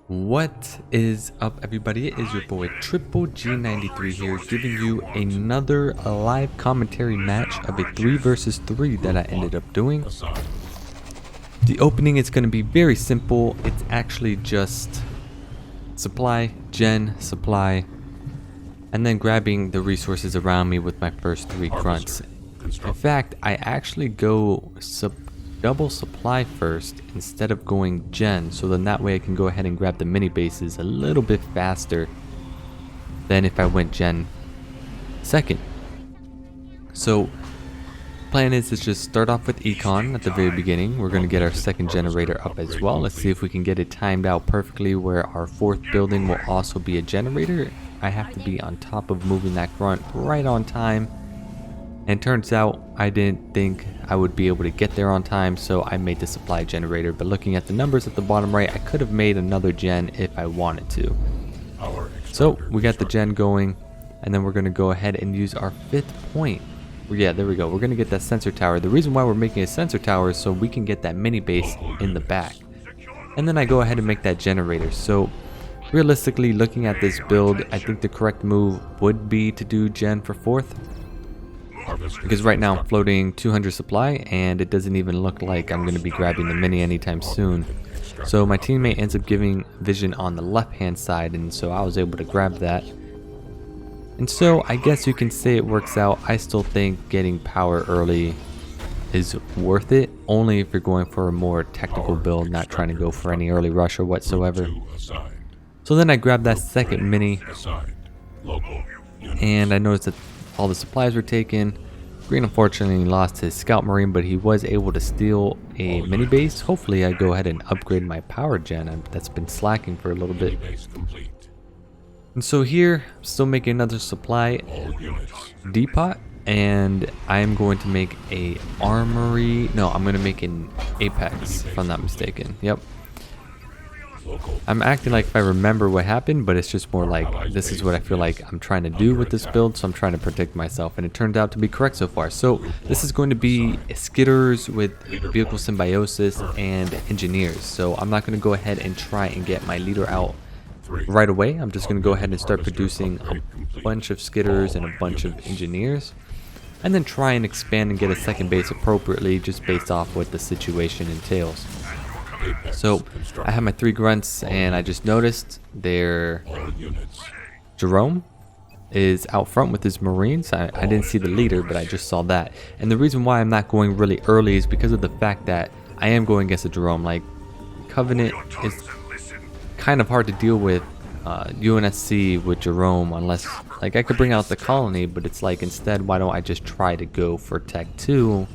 What is up, everybody? It is your boy Triple G93 here, giving you another live commentary match of a 3 versus 3 that I ended up doing. The opening is going to be very simple. It's actually just supply, gen, supply, and then grabbing the resources around me with my first 3 grunts. In fact, I actually go double supply first instead of going gen, so then that way I can go ahead and grab the mini bases a little bit faster than if I went gen second. So plan is to just start off with econ at the very beginning. We're going to get our second generator up as well. Let's see if we can get it timed out perfectly where our 4th building will also be a generator. I have to be on top of moving that grunt right on time. And turns out I didn't think I would be able to get there on time, so I made the supply generator. But looking at the numbers at the bottom right, I could have made another gen if I wanted to. So we got the gen going, and then we're going to go ahead and use our 5th point. Yeah, there we go. We're going to get that sensor tower. The reason why we're making a sensor tower is so we can get that mini base in the back. And then I go ahead and make that generator. So realistically, looking at this build, I think the correct move would be to do gen for 4th. Because right now I'm floating 200 supply and it doesn't even look like I'm going to be grabbing the mini anytime soon. So my teammate ends up giving vision on the left hand side, and so I was able to grab that. And so I guess you can say it works out. I still think getting power early is worth it, only if you're going for a more technical build, not trying to go for any early rush or whatsoever. So then I grabbed that second mini and I noticed that all the supplies were taken. Green unfortunately lost his scout marine, but he was able to steal a mini base. Hopefully I go ahead and upgrade my power gen. That's been slacking for a little bit. And so here, I'm still making another supply depot, and I'm going to make a armory. No, I'm going to make an apex, if I'm not mistaken. Yep. I'm acting like if I remember what happened, but it's just more like this is what I feel like I'm trying to do with this build, so I'm trying to protect myself, and it turned out to be correct so far. So this is going to be skitters with vehicle symbiosis and engineers. So I'm not going to go ahead and try and get my leader out right away. I'm just going to go ahead and start producing a bunch of skitters and a bunch of engineers, and then try and expand and get a second base appropriately, just based off what the situation entails. So I have my 3 grunts, and I just noticed Jerome is out front with his marines. I didn't see the leader, but I just saw that. And the reason why I'm not going really early is because of the fact that I am going against a Jerome. Like, Covenant is kind of hard to deal with UNSC with Jerome, unless like I could bring out the colony, but it's like instead why don't I just try to go for Tech 2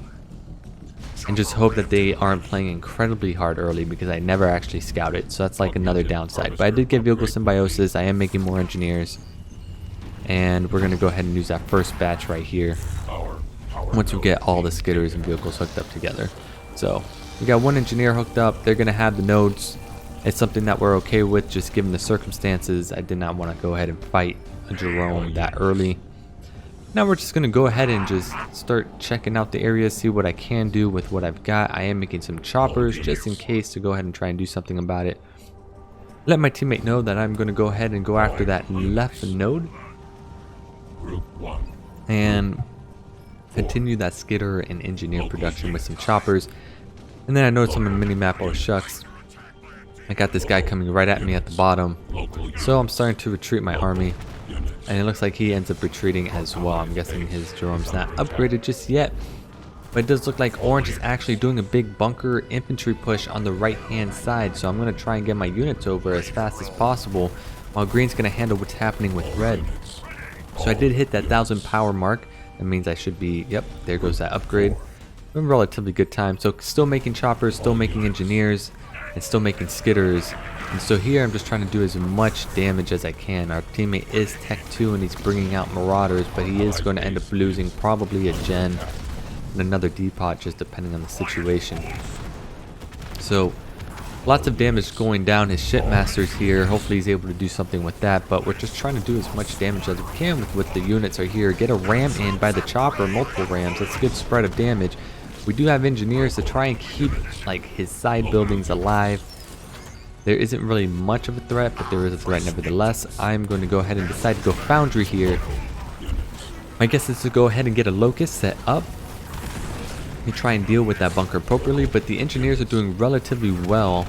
and just hope that they aren't playing incredibly hard early, because I never actually scouted. So that's like another downside. But I did get vehicle symbiosis. I am making more engineers, and we're going to go ahead and use that first batch right here once we get all the skitters and vehicles hooked up together. So we got 1 engineer hooked up. They're going to have the nodes. It's something that we're okay with, just given the circumstances. I did not want to go ahead and fight a Jerome that early. Now we're just going to go ahead and just start checking out the area, see what I can do with what I've got. I am making some choppers just in case to go ahead and try and do something about it. Let my teammate know that I'm going to go ahead and go after that left node and continue that skitter and engineer production with some choppers. And then I noticed on the mini map, oh shucks, I got this guy coming right at me at the bottom. So I'm starting to retreat my army, and it looks like he ends up retreating as well. I'm guessing his Jerome's not upgraded just yet, but it does look like Orange is actually doing a big bunker infantry push on the right hand side. So I'm going to try and get my units over as fast as possible, while Green's going to handle what's happening with Red. So I did hit that 1,000 power mark. That means I should be, yep, there goes that upgrade. Been relatively good time. So still making choppers, still making engineers, and still making skitters. And so here I'm just trying to do as much damage as I can. Our teammate is Tech 2 and he's bringing out Marauders, but he is going to end up losing probably a gen and another depot, just depending on the situation. So lots of damage going down. His shipmaster's here. Hopefully he's able to do something with that, but we're just trying to do as much damage as we can with what the units are here. Get a ram in by the chopper, multiple rams. That's a good spread of damage. We do have engineers to try and keep like his side buildings alive. There isn't really much of a threat, but there is a threat nevertheless. I'm going to go ahead and decide to go Foundry here. My guess is to go ahead and get a Locust set up and try and deal with that bunker appropriately, but the engineers are doing relatively well.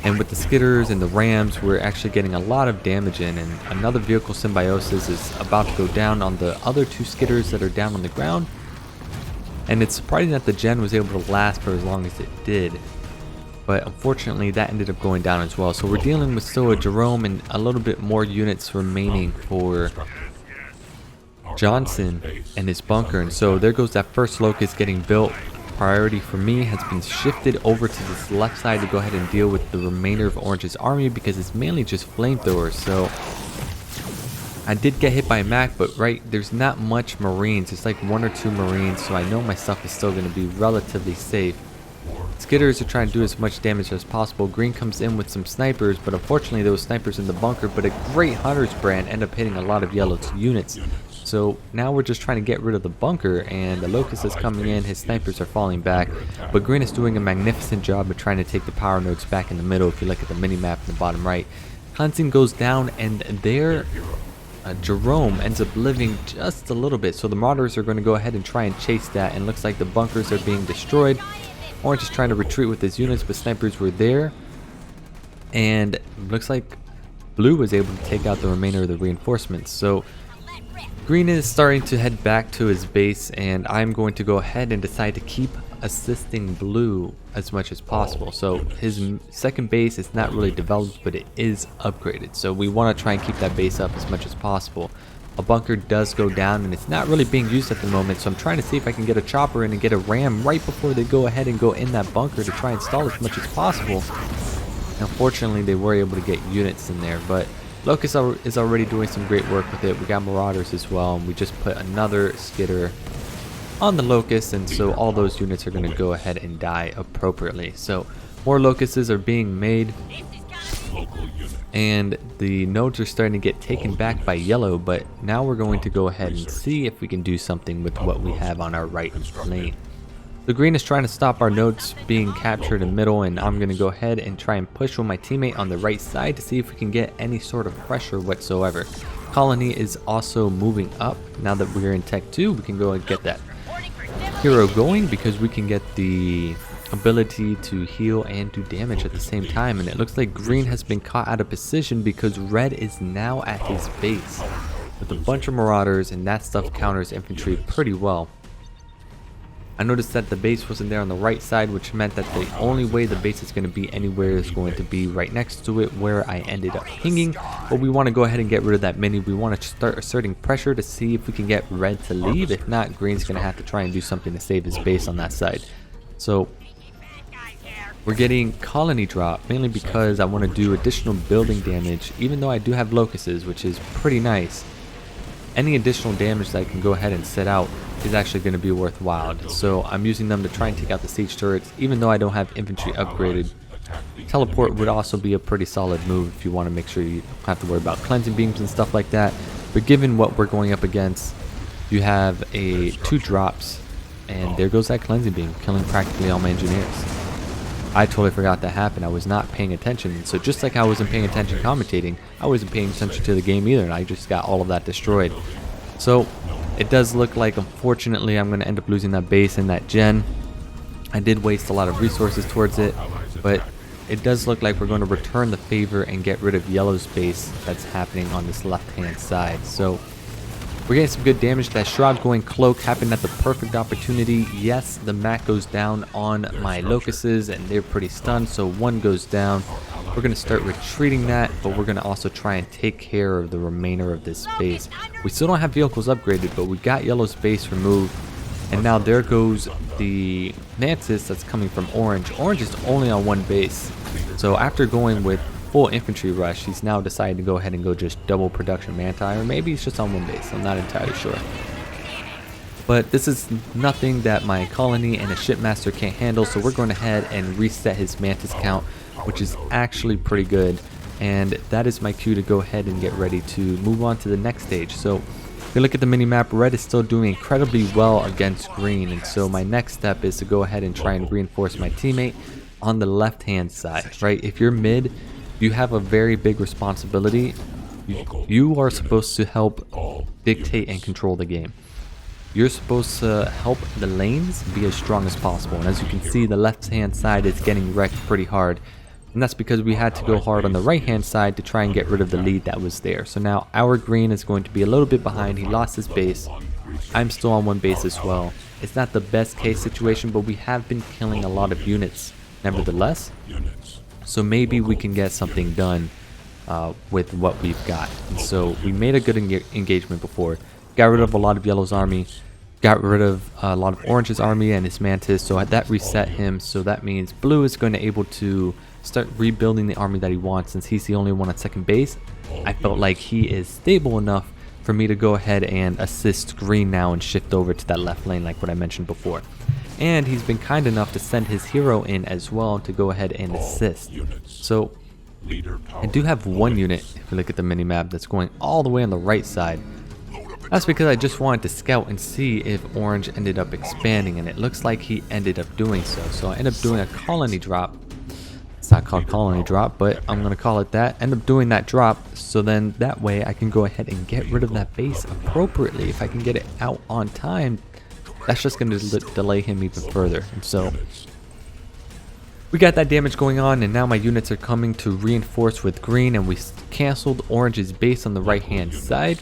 And with the skitters and the rams, we're actually getting a lot of damage in, and another vehicle symbiosis is about to go down on the other 2 skitters that are down on the ground. And it's surprising that the gen was able to last for as long as it did. But unfortunately that ended up going down as well. So we're dealing with still a Jerome and a little bit more units remaining for Johnson and his bunker. And so there goes that first Locust getting built. Priority for me has been shifted over to this left side to go ahead and deal with the remainder of Orange's army, because it's mainly just flamethrowers. So I did get hit by a Mac, but there's not much Marines. It's like 1 or 2 Marines, so I know my stuff is still going to be relatively safe. Skitters are trying to do as much damage as possible. Green comes in with some snipers, but unfortunately there was snipers in the bunker, but a great Hunter's Brand ended up hitting a lot of Yellow's units. So now we're just trying to get rid of the bunker, and the Locust is coming in, his snipers are falling back, but Green is doing a magnificent job of trying to take the power nodes back in the middle. If you look at the mini-map in the bottom right, Cleansing goes down, and there Jerome ends up living just a little bit. So the Marauders are going to go ahead and try and chase that, and looks like the bunkers are being destroyed. Orange is trying to retreat with his units, but snipers were there, and looks like Blue was able to take out the remainder of the reinforcements. So Green is starting to head back to his base, and I'm going to go ahead and decide to keep assisting Blue as much as possible. So his second base is not really developed, but it is upgraded, so we want to try and keep that base up as much as possible. A bunker does go down, and it's not really being used at the moment, so I'm trying to see if I can get a chopper in and get a ram right before they go ahead and go in that bunker to try and stall as much as possible. Unfortunately they were able to get units in there, but Locust is already doing some great work with it. We got Marauders as well, and we just put another skitter on the Locust, and so all those units are going to go ahead and die appropriately. So more Locusts are being made, and the nodes are starting to get taken back by Yellow, but now we're going to go ahead and see if we can do something with what we have on our right lane. The Green is trying to stop our nodes being captured in middle, and I'm going to go ahead and try and push with my teammate on the right side to see if we can get any sort of pressure whatsoever. Colony is also moving up. Now that we're in Tech 2, we can go and get that hero going, because we can get the ability to heal and do damage at the same time. And it looks like Green has been caught out of position because Red is now at his base with a bunch of Marauders, and that stuff counters infantry pretty well. I noticed that the base wasn't there on the right side, which meant that the only way the base is going to be anywhere is going to be right next to it, where I ended up pinging. But we want to go ahead and get rid of that mini. We want to start asserting pressure to see if we can get Red to leave. If not, Green's going to have to try and do something to save his base on that side. So we're getting Colony drop, mainly because I want to do additional building damage, even though I do have Locusts, which is pretty nice. Any additional damage that I can go ahead and set out is actually going to be worthwhile. So I'm using them to try and take out the siege turrets, even though I don't have infantry upgraded. Teleport would also be a pretty solid move if you want to make sure you don't have to worry about cleansing beams and stuff like that. But given what we're going up against, you have 2 drops, and there goes that cleansing beam, killing practically all my engineers. I totally forgot that happened. I was not paying attention. So just like I wasn't paying attention commentating, I wasn't paying attention to the game either, and I just got all of that destroyed. So it does look like, unfortunately, I'm going to end up losing that base and that gen. I did waste a lot of resources towards it, but it does look like we're going to return the favor and get rid of Yellow's base that's happening on this left-hand side. So we're getting some good damage. That Shroud going Cloak happened at the perfect opportunity. Yes, the Mac goes down on my Locusts, and they're pretty stunned, so 1 goes down. We're going to start retreating that, but we're going to also try and take care of the remainder of this base. We still don't have vehicles upgraded, but we got Yellow's base removed, and now there goes the Mantis that's coming from Orange. Orange is only on 1 base, so after going with full infantry rush, he's now decided to go ahead and go just double production Manti, or maybe he's just on 1 base. I'm not entirely sure. But this is nothing that my Colony and a Shipmaster can't handle, so we're going to head and reset his Mantis count, which is actually pretty good. And that is my cue to go ahead and get ready to move on to the next stage. So if you look at the mini-map, Red is still doing incredibly well against Green, and so my next step is to go ahead and try and reinforce my teammate. on the left hand side, right? If you're mid, you have a very big responsibility. You are supposed to help dictate and control the game. You're supposed to help the lanes be as strong as possible. And as you can see, the left hand side is getting wrecked pretty hard. And that's because we had to go hard on the right hand side to try and get rid of the lead that was there. So now our green is going to be a little bit behind. He lost his base. I'm still on one base as well. It's not the best case situation, but we have been killing a lot of units nevertheless. So maybe we can get something done with what we've got. And so we made a good engagement before. Got rid of a lot of Yellow's army. Got rid of a lot of Orange's army and his Mantis. So that reset him. So that means Blue is going to able to start rebuilding the army that he wants. Since he's the only one on second base, I felt like he is stable enough for me to go ahead and assist Green now and shift over to that left lane like what I mentioned before. And he's been kind enough to send his hero in as well to go ahead and assist. So I do have one unit, if you look at the mini-map, that's going all the way on the right side. That's because I just wanted to scout and see if Orange ended up expanding, and it looks like he ended up doing so. So I ended up doing a colony drop. It's not called colony drop, but I'm going to call it that. End up doing that drop, so then that way I can go ahead and get rid of that base appropriately. If I can get it out on time, that's just going to delay him even further. And so we got that damage going on, and now my units are coming to reinforce with Green, and we canceled Orange's base on the right hand side.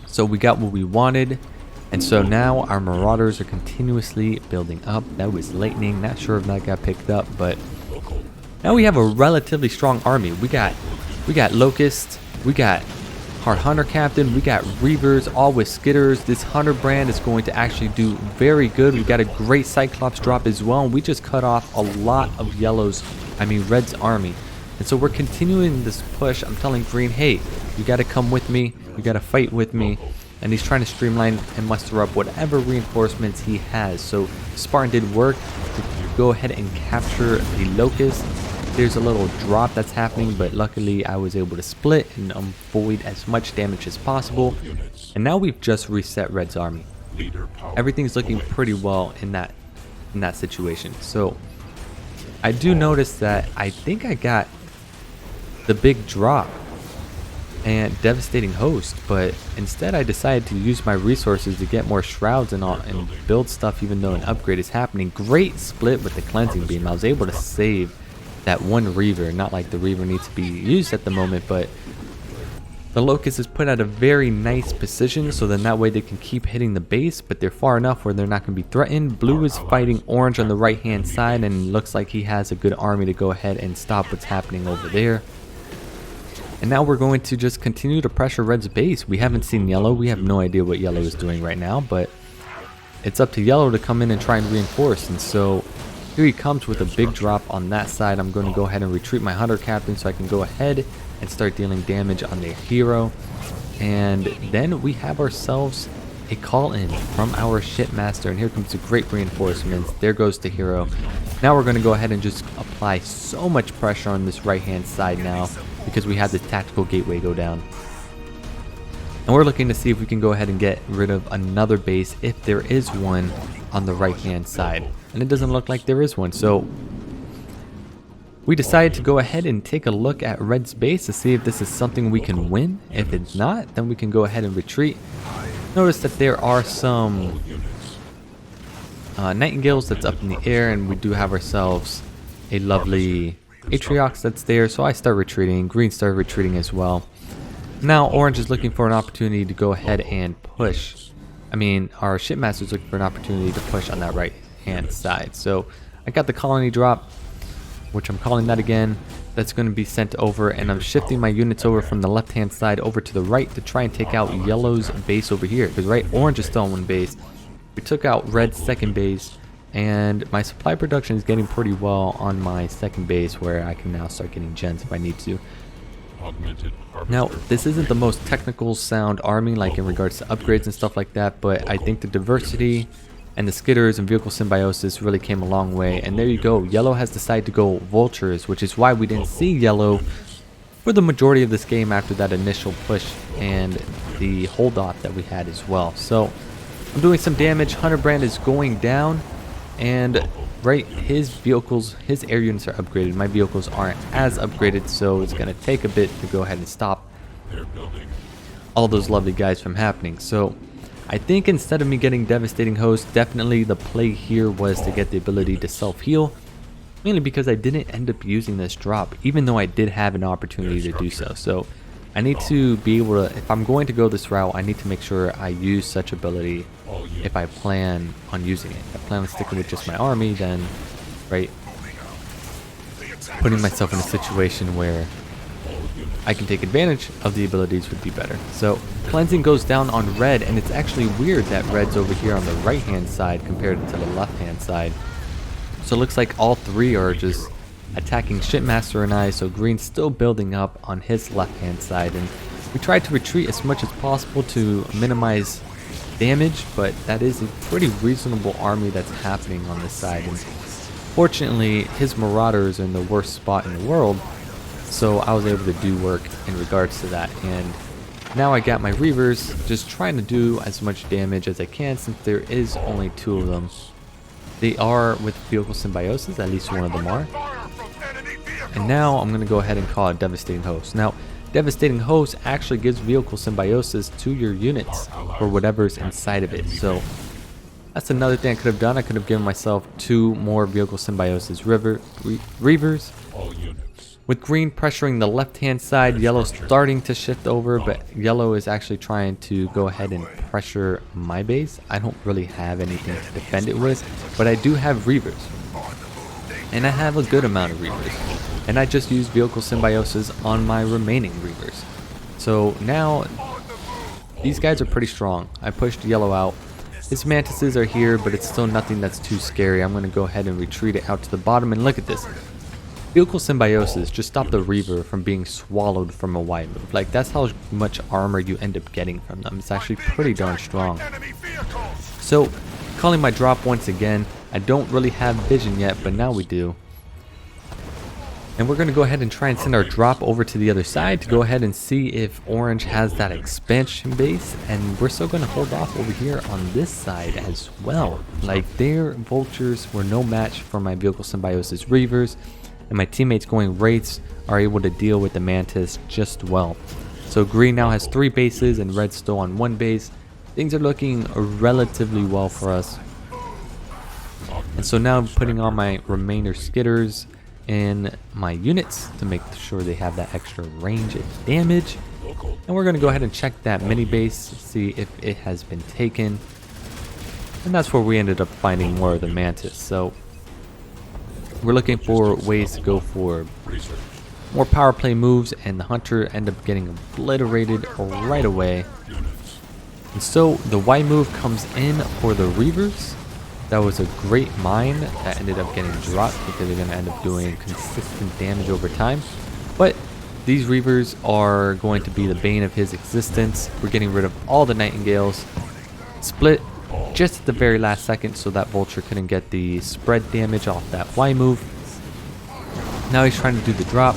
So we got what we wanted, and so now our Marauders are continuously building up. That was lightning, not sure if that got picked up, but now we have a relatively strong army. We got Locust, we got Hard Hunter Captain, we got Reavers, all with Skitters. This Hunter brand is going to actually do very good. We got a great Cyclops drop as well, and we just cut off a lot of Red's army. And so we're continuing this push. I'm telling Green, hey, you got to come with me. You got to fight with me. And he's trying to streamline and muster up whatever reinforcements he has. So Spartan did work to go ahead and capture the Locust. There's a little drop that's happening, but luckily I was able to split and avoid as much damage as possible. And now we've just reset Red's army. Everything's looking pretty well in that situation. So I do notice that I think I got the big drop and devastating host, but instead I decided to use my resources to get more shrouds and build stuff even though an upgrade is happening. Great split with the cleansing beam. I was able to save that one Reaver. Not like the Reaver needs to be used at the moment, but the Locust is put at a very nice position, so then that way they can keep hitting the base, but they're far enough where they're not going to be threatened. Blue is fighting Orange on the right hand side, and looks like he has a good army to go ahead and stop what's happening over there. And now we're going to just continue to pressure Red's base. We haven't seen Yellow. We have no idea what Yellow is doing right now, but it's up to Yellow to come in and try and reinforce. And so here he comes with a big drop on that side. I'm going to go ahead and retreat my Hunter Captain so I can go ahead and start dealing damage on their hero. And then we have ourselves a call in from our shipmaster, and here comes the great reinforcements. There goes the hero. Now we're going to go ahead and just apply so much pressure on this right hand side now, because we had the tactical gateway go down. And we're looking to see if we can go ahead and get rid of another base if there is one on the right hand side. And it doesn't look like there is one. So we decided to go ahead and take a look at Red's base to see if this is something we can win. If it's not, then we can go ahead and retreat. Notice that there are some Nightingales that's up in the air, and we do have ourselves a lovely Atriox that's there, so I start retreating. Green started retreating as well. Now Orange is looking for an opportunity to go ahead and push. Our shipmaster is looking for an opportunity to push on that right hand side. So I got the colony drop, which I'm calling that again. That's going to be sent over, and I'm shifting my units over from the left hand side over to the right to try and take out Yellow's base over here, because Orange is still on one base. We took out Red's second base, and my supply production is getting pretty well on my second base, where I can now start getting gens if I need to. Now, this isn't the most technical sound army like in regards to upgrades and stuff like that, but I think the diversity and the Skitters and vehicle symbiosis really came a long way. And there you go, Yellow has decided to go Vultures, which is why we didn't see Yellow for the majority of this game after that initial push and the hold off that we had as well. So I'm doing some damage. Hunter Brand is going down, and right, his vehicles, his air units are upgraded. My vehicles aren't as upgraded, so it's going to take a bit to go ahead and stop all those lovely guys from happening. So I think instead of me getting Devastating Host, definitely the play here was to get the ability to self-heal, mainly because I didn't end up using this drop, even though I did have an opportunity to do so. So I need to be able to, if I'm going to go this route, I need to make sure I use such ability if I plan on using it. If I plan on sticking with just my army, then, right, putting myself in a situation where I can take advantage of the abilities would be better. So cleansing goes down on red, and it's actually weird that red's over here on the right hand side compared to the left hand side. So it looks like all three are just attacking Shipmaster and I, so green's still building up on his left hand side, and we tried to retreat as much as possible to minimize damage, but that is a pretty reasonable army that's happening on this side. And fortunately his marauders are in the worst spot in the world, so I was able to do work in regards to that. And now I got my Reavers just trying to do as much damage as I can, since there is only 2 of them. They are with vehicle symbiosis, at least one of them are. And now I'm going to go ahead and call it Devastating Host. Now, Devastating Host actually gives vehicle symbiosis to your units for whatever's inside of it. So that's another thing I could have done. I could have given myself 2 more vehicle symbiosis Reavers. With green pressuring the left-hand side, yellow starting to shift over, but yellow is actually trying to go ahead and pressure my base. I don't really have anything to defend it with, but I do have Reavers. And I have a good amount of Reavers. And I just used vehicle symbiosis on my remaining Reavers. So now, these guys are pretty strong. I pushed yellow out. His mantises are here, but it's still nothing that's too scary. I'm going to go ahead and retreat it out to the bottom, and look at this. Vehicle symbiosis just stopped the Reaver from being swallowed from a Y move. Like, that's how much armor you end up getting from them. It's actually pretty darn strong. So, calling my drop once again. I don't really have vision yet, but now we do. And we're going to go ahead and try and send our drop over to the other side to go ahead and see if orange has that expansion base. And we're still going to hold off over here on this side as well. Like, their vultures were no match for my vehicle symbiosis Reavers. And my teammates going wraiths are able to deal with the mantis just well. So green now has 3 bases and red's still on 1 base. Things are looking relatively well for us. And so now I'm putting on my remainder skitters in my units to make sure they have that extra range and damage. And we're going to go ahead and check that mini base, see if it has been taken. And that's where we ended up finding more of the mantis. So we're looking for ways to go for more power play moves, and the hunter ended up getting obliterated right away. And so the Y move comes in for the Reavers. That was a great mine that ended up getting dropped because they're going to end up doing consistent damage over time. But these Reavers are going to be the bane of his existence. We're getting rid of all the Nightingales. Split just at the very last second so that vulture couldn't get the spread damage off that Y move. Now he's trying to do the drop,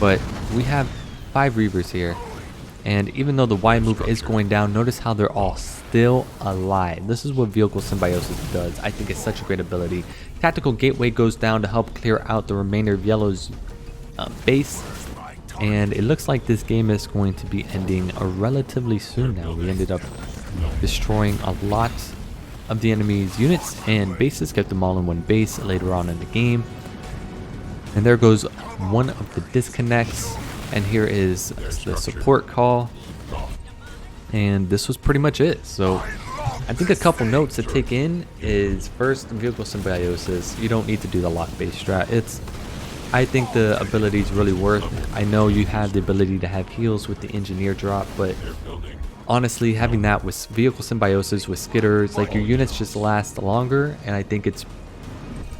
but we have 5 Reavers here. And even though the Y move is going down, notice how they're all still alive. This is what vehicle symbiosis does. I think it's such a great ability. Tactical gateway goes down to help clear out the remainder of yellow's base. And it looks like this game is going to be ending relatively soon now. We ended up destroying a lot of the enemy's units and bases, kept them all in 1 base later on in the game. And there goes one of the disconnects. And here is the support call. And this was pretty much it. So I think a couple notes to take in is, first, vehicle symbiosis. You don't need to do the lock base strat. I think the ability is really worth it. I know you have the ability to have heals with the engineer drop, but honestly, having that with vehicle symbiosis with skitters, like, your units just last longer, and I think it's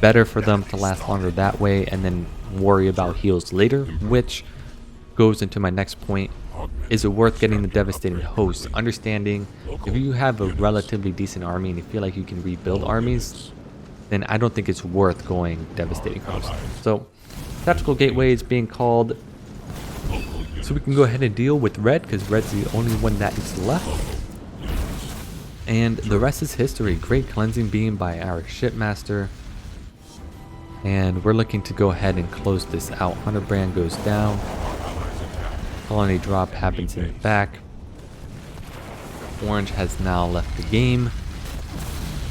better for them to last longer that way and then worry about heals later, which goes into my next point. Is it worth getting the Devastating Host? Understanding if you have a relatively decent army and you feel like you can rebuild armies, then I don't think it's worth going Devastating Host. So tactical gateway is being called, so we can go ahead and deal with red, because red's the only one that is left. And the rest is history. Great cleansing beam by our shipmaster. And we're looking to go ahead and close this out. Hunter Brand goes down. Colony drop happens in the back. Orange has now left the game.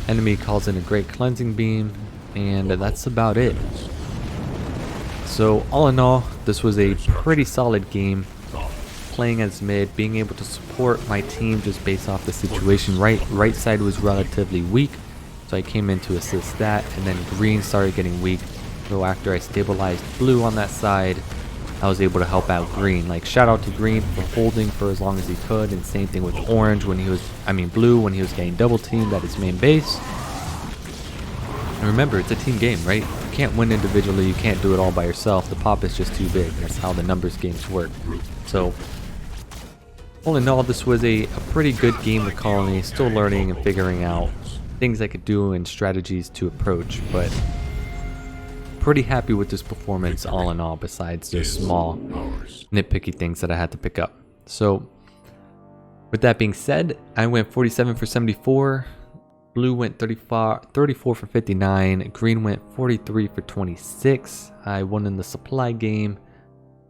Enemy calls in a great cleansing beam. And that's about it. So all in all, this was a pretty solid game. Playing as mid, being able to support my team just based off the situation. Right side was relatively weak, so I came in to assist that, and then green started getting weak. So after I stabilized blue on that side, I was able to help out green. Like, shout out to green for holding for as long as he could, and same thing with orange when he was, blue when he was getting double teamed at his main base. And remember, it's a team game, right? You can't win individually, you can't do it all by yourself. The pop is just too big. That's how the numbers games work. So all in all, this was a pretty good game with Colony. Still learning and figuring out things I could do and strategies to approach, but pretty happy with this performance all in all, besides those small nitpicky things that I had to pick up. So with that being said, I went 47 for 74. Blue went 34 for 59. Green went 43 for 26. I won in the supply game.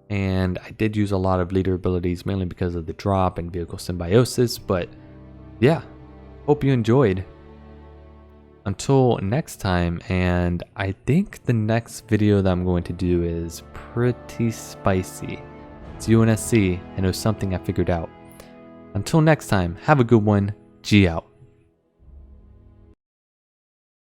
And I did use a lot of leader abilities, mainly because of the drop and vehicle symbiosis. But yeah, hope you enjoyed. Until next time, and I think the next video that I'm going to do is pretty spicy. It's UNSC, and it was something I figured out. Until next time, have a good one. G out.